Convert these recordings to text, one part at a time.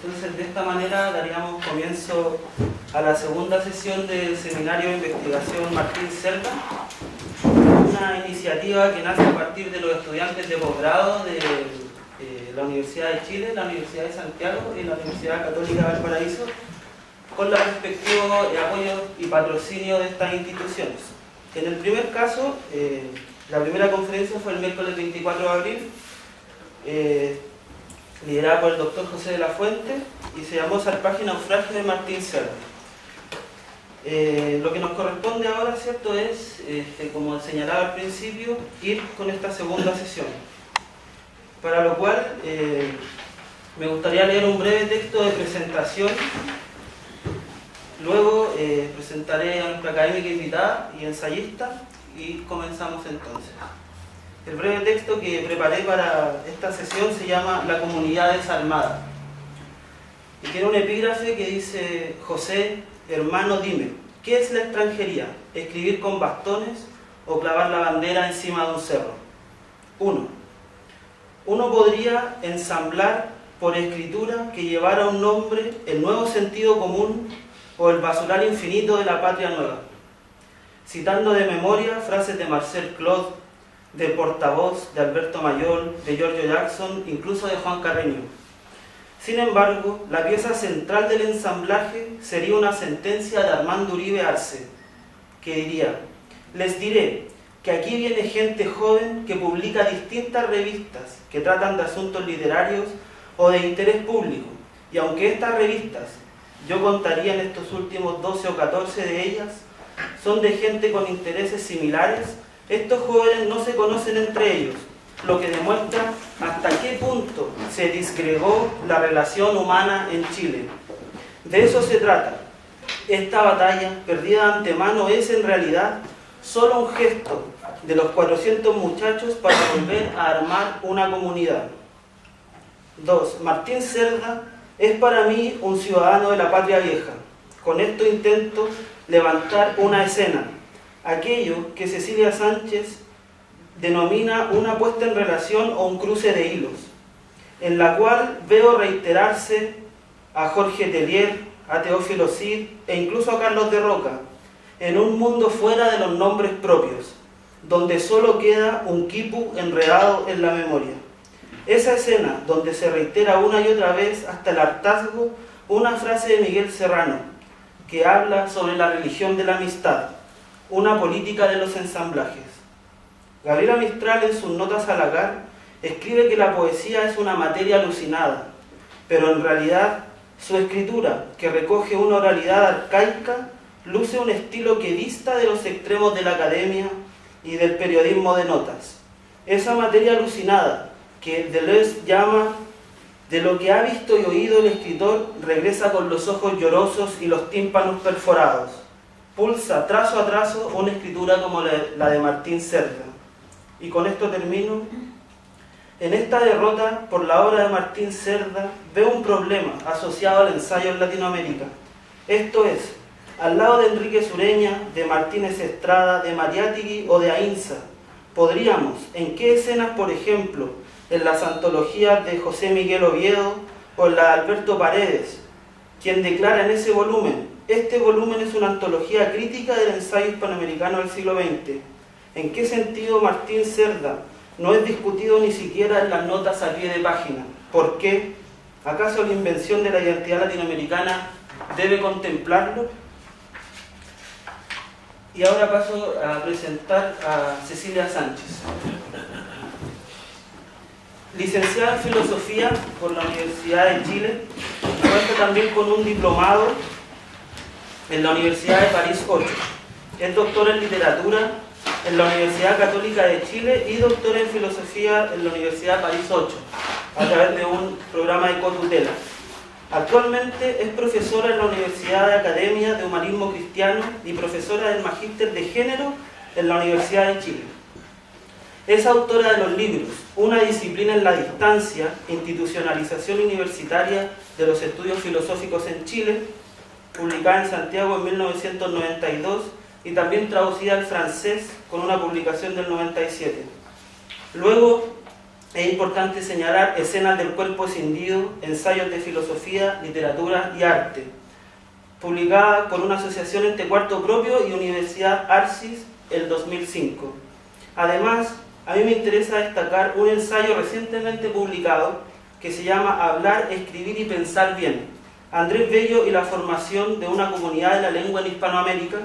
Entonces, de esta manera daríamos comienzo a la segunda sesión del Seminario de Investigación Martín Cerda, una iniciativa que nace a partir de los estudiantes de posgrado de la Universidad de Chile, la Universidad de Santiago y la Universidad Católica de Valparaíso, con la respectivo apoyo y patrocinio de estas instituciones. En el primer caso, la primera conferencia fue el miércoles 24 de abril, liderada por el doctor José de la Fuente, y se llamó Salvaje Naufragio de Martín Cerda. Lo que nos corresponde ahora, ¿cierto?, es, como señalaba al principio, ir con esta segunda sesión. Para lo cual, me gustaría leer un breve texto de presentación. Luego presentaré a nuestra académica invitada y ensayista, y comenzamos entonces. El breve texto que preparé para esta sesión se llama La comunidad desarmada. Y tiene un epígrafe que dice: José, hermano, dime, ¿qué es la extranjería? ¿Escribir con bastones o clavar la bandera encima de un cerro? 1. Uno podría ensamblar por escritura que llevara un nombre el nuevo sentido común o el basural infinito de la patria nueva, citando de memoria frases de Marcel Claude, de Portavoz, de Alberto Mayol, de Giorgio Jackson, incluso de Juan Carreño. Sin embargo, la pieza central del ensamblaje sería una sentencia de Armando Uribe Arce, que diría: les diré que aquí viene gente joven que publica distintas revistas que tratan de asuntos literarios o de interés público, y aunque estas revistas, yo contaría en estos últimos 12 o 14 de ellas, son de gente con intereses similares, estos jóvenes no se conocen entre ellos, lo que demuestra hasta qué punto se disgregó la relación humana en Chile. De eso se trata. Esta batalla, perdida de antemano, es en realidad solo un gesto de los 400 muchachos para volver a armar una comunidad. 2. Martín Cerda es para mí un ciudadano de la patria vieja. Con esto intento levantar una escena, aquello que Cecilia Sánchez denomina una puesta en relación o un cruce de hilos, en la cual veo reiterarse a Jorge Tellier, a Teófilo Cid e incluso a Carlos de Roca, en un mundo fuera de los nombres propios, donde solo queda un quipu enredado en la memoria. Esa escena donde se reitera una y otra vez hasta el hartazgo una frase de Miguel Serrano, que habla sobre la religión de la amistad, una política de los ensamblajes. Gabriela Mistral, en sus notas al Agar, escribe que la poesía es una materia alucinada, pero en realidad su escritura, que recoge una oralidad arcaica, luce un estilo que dista de los extremos de la academia y del periodismo de notas. Esa materia alucinada, que Deleuze llama de lo que ha visto y oído el escritor, regresa con los ojos llorosos y los tímpanos perforados. Pulsa trazo a trazo una escritura como la de Martín Cerda. Y con esto termino. En esta derrota por la obra de Martín Cerda veo un problema asociado al ensayo en Latinoamérica. Esto es, al lado de Enrique Sureña, de Martínez Estrada, de Mariátegui o de Ainsa, podríamos, ¿en qué escenas, por ejemplo, en las antologías de José Miguel Oviedo o en la de Alberto Paredes, quien declara en ese volumen: este volumen es una antología crítica del ensayo hispanoamericano del siglo XX? ¿En qué sentido Martín Cerda no es discutido ni siquiera en las notas a pie de página? ¿Por qué? ¿Acaso la invención de la identidad latinoamericana debe contemplarlo. Y ahora paso a presentar a Cecilia Sánchez. Licenciada en Filosofía por la Universidad de Chile, cuenta también con un diplomado en la Universidad de París 8. Es doctora en Literatura en la Universidad Católica de Chile y doctora en Filosofía en la Universidad de París 8, a través de un programa de cotutela. Actualmente es profesora en la Universidad de Academia de Humanismo Cristiano y profesora del Magíster de Género en la Universidad de Chile. Es autora de los libros Una disciplina en la distancia, institucionalización universitaria de los estudios filosóficos en Chile, publicada en Santiago en 1992 y también traducida al francés con una publicación del 97. Luego, es importante señalar Escenas del cuerpo escindido, ensayos de filosofía, literatura y arte, publicada por una asociación entre Cuarto Propio y Universidad Arcis el 2005. Además, a mí me interesa destacar un ensayo recientemente publicado que se llama Hablar, escribir y pensar bien, Andrés Bello y la formación de una comunidad de la lengua en Hispanoamérica,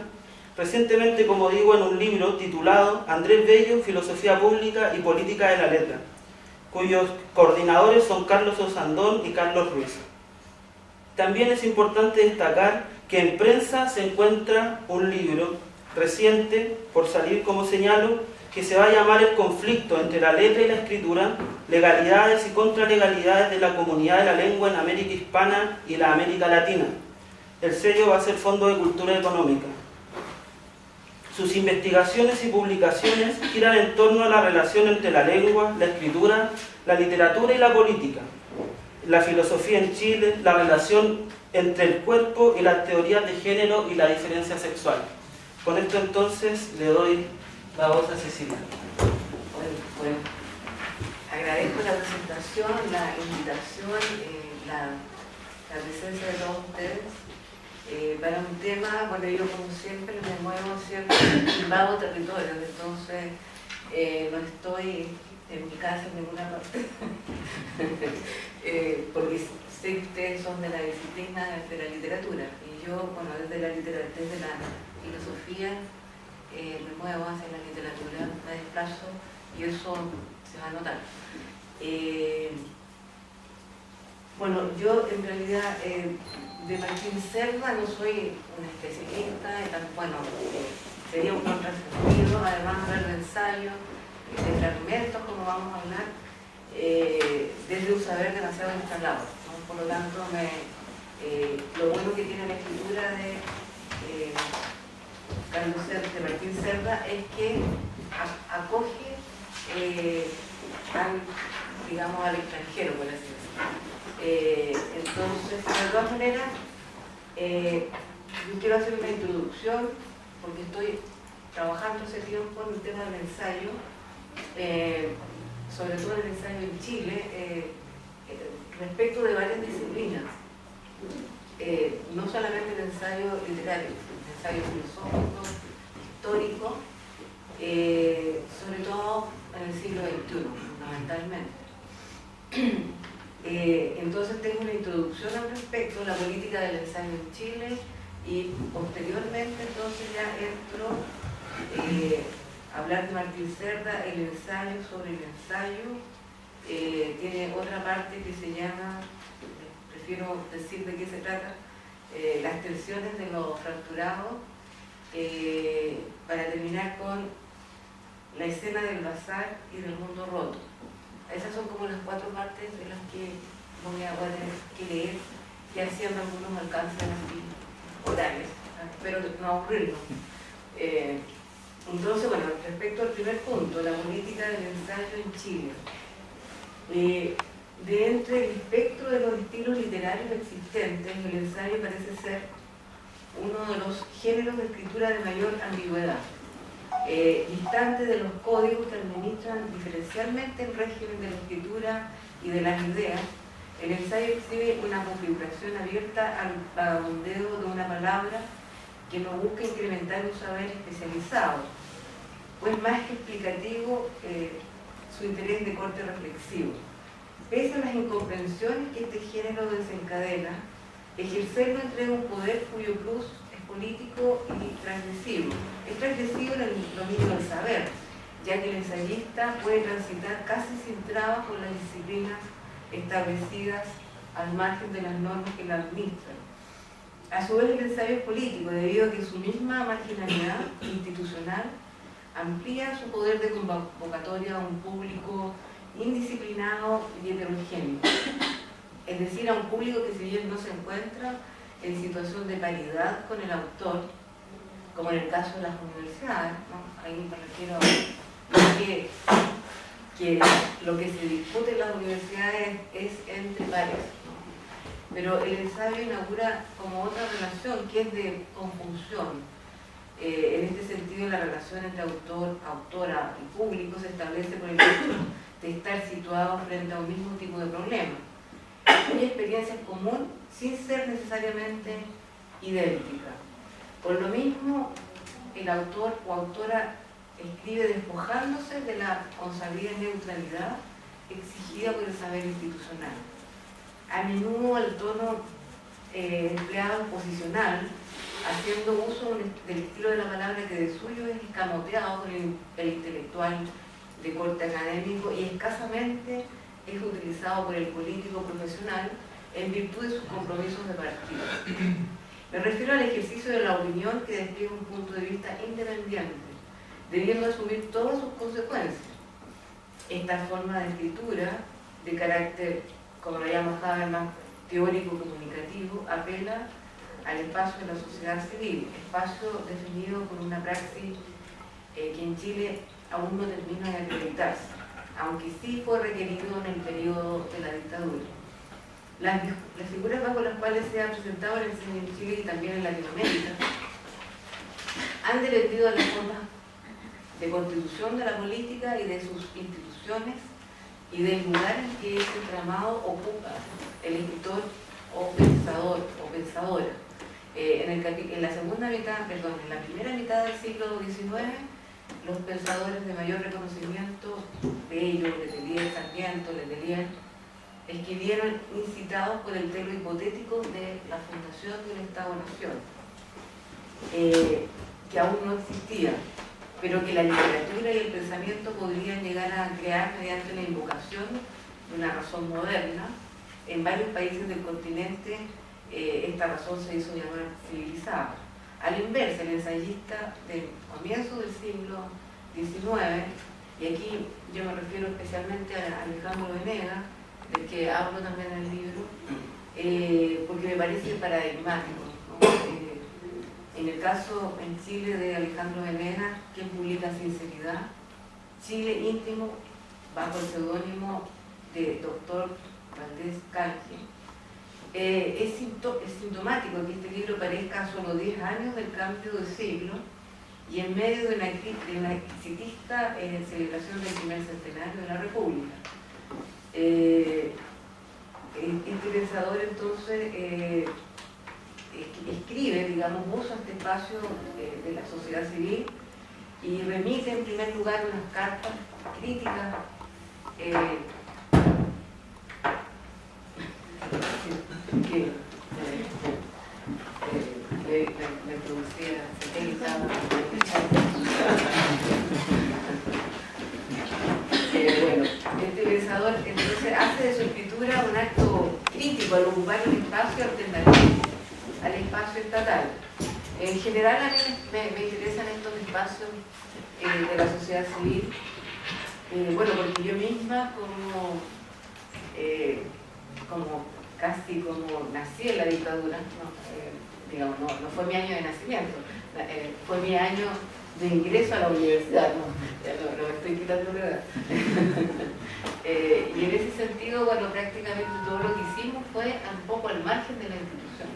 recientemente, como digo, en un libro titulado Andrés Bello, Filosofía Pública y Política de la Letra, cuyos coordinadores son Carlos Osandón y Carlos Ruiz. También es importante destacar que en prensa se encuentra un libro reciente, por salir como señalo, que se va a llamar El conflicto entre la letra y la escritura, legalidades y contralegalidades de la comunidad de la lengua en América Hispana y la América Latina. El sello va a ser Fondo de Cultura Económica. Sus investigaciones y publicaciones giran en torno a la relación entre la lengua, la escritura, la literatura y la política, la filosofía en Chile, la relación entre el cuerpo y las teorías de género y la diferencia sexual. Con esto entonces le doy la voz a Cecilia. Bueno, agradezco la presentación, la invitación, la presencia de todos ustedes para un tema. Bueno, yo como siempre me muevo siempre en vagos territorios, entonces no estoy en mi casa en ninguna parte porque sé que ustedes son de la disciplina de la literatura y yo, bueno, desde la filosofía me muevo hacia la literatura, me desplazo y eso se va a notar. Bueno, yo en realidad de Martín Cerda no soy un especialista, bueno, sería un contrasentido, además ver el ensayo, de fragmentos, como vamos a hablar, desde un saber demasiado instalado, ¿no? Por lo tanto, lo bueno que tiene la escritura de de Martín Cerda es que acoge al extranjero, por así decirlo. Entonces, de todas maneras, yo quiero hacer una introducción porque estoy trabajando hace tiempo en el tema del ensayo, sobre todo el ensayo en Chile, respecto de varias disciplinas. No solamente el ensayo literario, el ensayo filosófico, histórico, sobre todo en el siglo XXI, fundamentalmente. Entonces tengo una introducción al respecto, la política del ensayo en Chile, y posteriormente entonces ya entro a hablar de Martín Cerda, el ensayo sobre el ensayo. Tiene otra parte que se llama, prefiero decir de qué se trata, las tensiones de lo fracturado, para terminar con la escena del bazar y del mundo roto. Esas son como las cuatro partes de las que voy a tener que leer, y haciendo algunos alcances así orales, espero no aburrirnos. Entonces, bueno, respecto al primer punto, la política del ensayo en Chile. De entre el espectro de los estilos literarios existentes, el ensayo parece ser uno de los géneros de escritura de mayor ambigüedad, distante de los códigos que administran diferencialmente el régimen de la escritura y de las ideas. El ensayo exhibe una configuración abierta al vagabundeo de una palabra que no busca incrementar un saber especializado, pues más que explicativo, su interés de corte reflexivo. Pese a las incomprensiones que este género desencadena, Ejercerlo entrega un poder cuyo plus es político y transgresivo. Es transgresivo en el dominio del saber, ya que el ensayista puede transitar casi sin trabas por las disciplinas establecidas al margen de las normas que la administran. A su vez, el ensayo es político, debido a que su misma marginalidad institucional amplía su poder de convocatoria a un público indisciplinado y heterogéneo. Es decir, a un público que, si bien no se encuentra en situación de paridad con el autor, como en el caso de las universidades, ¿no? Ahí me refiero a que lo que se discute en las universidades es entre pares, ¿no? Pero el ensayo inaugura como otra relación que es de conjunción. En este sentido, la relación entre autor, autora y público se establece por el hecho de estar situados frente a un mismo tipo de problema. Hay experiencias comunes sin ser necesariamente idénticas. Por lo mismo, el autor o autora escribe despojándose de la consabida neutralidad exigida por el saber institucional. A menudo el tono empleado es posicional, haciendo uso del estilo de la palabra que de suyo es escamoteado por el intelectual de corte académico y escasamente es utilizado por el político profesional en virtud de sus compromisos de partido. Me refiero al ejercicio de la opinión que despliega un punto de vista independiente, debiendo asumir todas sus consecuencias. Esta forma de escritura, de carácter, como lo llama Habermas, teórico-comunicativo, apela al espacio de la sociedad civil, espacio definido por una praxis que en Chile aún no termina de acreditarse, aunque sí fue requerido en el periodo de la dictadura. Las figuras bajo las cuales se ha presentado el ensayo en Chile y también en Latinoamérica han dependido de las formas de constitución de la política y de sus instituciones y del lugar en que ese entramado ocupa el escritor o pensador o pensadora. En la segunda mitad, perdón, en la primera mitad del siglo XIX, los pensadores de mayor reconocimiento, Bello, Letelier, Sarmiento, Letelier, escribieron incitados por el telo hipotético de la fundación del Estado-Nación, que aún no existía, pero que la literatura y el pensamiento podrían llegar a crear mediante la invocación de una razón moderna. En varios países del continente esta razón se hizo llamar civilizada. A la inversa, el ensayista del comienzo del siglo XIX, y aquí yo me refiero especialmente a Alejandro Venegas, del que hablo también en el libro, porque me parece paradigmático, ¿no? En el caso en Chile de Alejandro Venegas, quien publica Sinceridad, Chile íntimo, bajo el seudónimo de Dr. Valdés Canje. Es sintomático que este libro parezca a solo 10 años del cambio de siglo y en medio de una exitista celebración del primer centenario de la República. Este pensador entonces escribe, digamos, usa este espacio de la sociedad civil y remite en primer lugar unas cartas críticas que me producía bueno, este pensador entonces hace de su escritura un acto crítico al ocupar un espacio alternativo al espacio estatal. En general a mí me interesan estos espacios de la sociedad civil, bueno, porque yo misma como casi como nací en la dictadura, digamos, no fue mi año de nacimiento, fue mi año de ingreso a la universidad, no me estoy quitando la edad. Y en ese sentido, bueno, prácticamente todo lo que hicimos fue un poco al margen de la institución.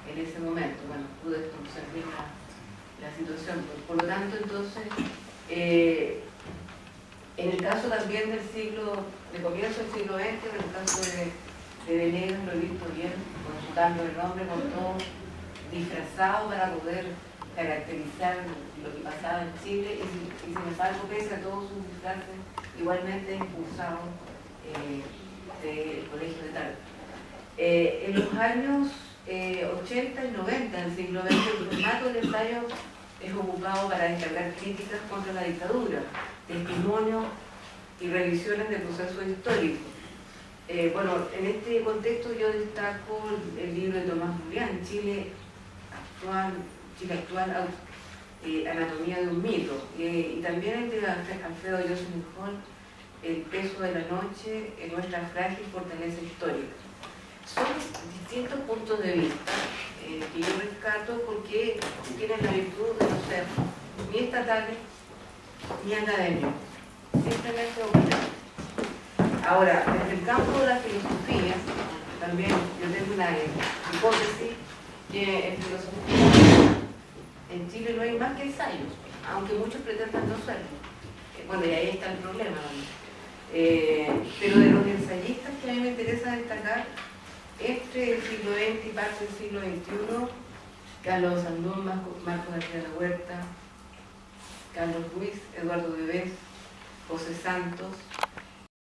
En ese momento, bueno, pude observar la situación. Por lo tanto, entonces, en el caso también del comienzo del siglo XX, en el caso de Venegas, lo he visto bien, con su cambio de nombre, con todo disfrazado para poder caracterizar lo que pasaba en Chile y sin embargo, pese a todos sus disfraces, igualmente expulsado del colegio de Talca. En los años 80 y 90 del siglo XX, el formato del ensayo es ocupado para descargar críticas contra la dictadura, testimonios y revisiones de procesos históricos. Bueno, en este contexto yo destaco el libro de Tomás Julián, Chile actual, Anatomía de un mito, y también el de Alfredo Jocelyn, El peso de la noche en nuestra frágil fortaleza histórica. Son distintos puntos de vista que yo rescato porque tienen la virtud de no ser ni estatales ni académicos, simplemente opiniones. Ahora, desde el campo de la filosofía, también yo tengo una hipótesis que en filosofía en Chile no hay más que ensayos, aunque muchos pretendan no serlo. Bueno, y ahí está el problema. Pero de los ensayistas que a mí me interesa destacar, entre el siglo XX y parte del siglo XXI, Carlos Sandón, Marcos García de la Huerta, Carlos Ruiz, Eduardo Debes, José Santos,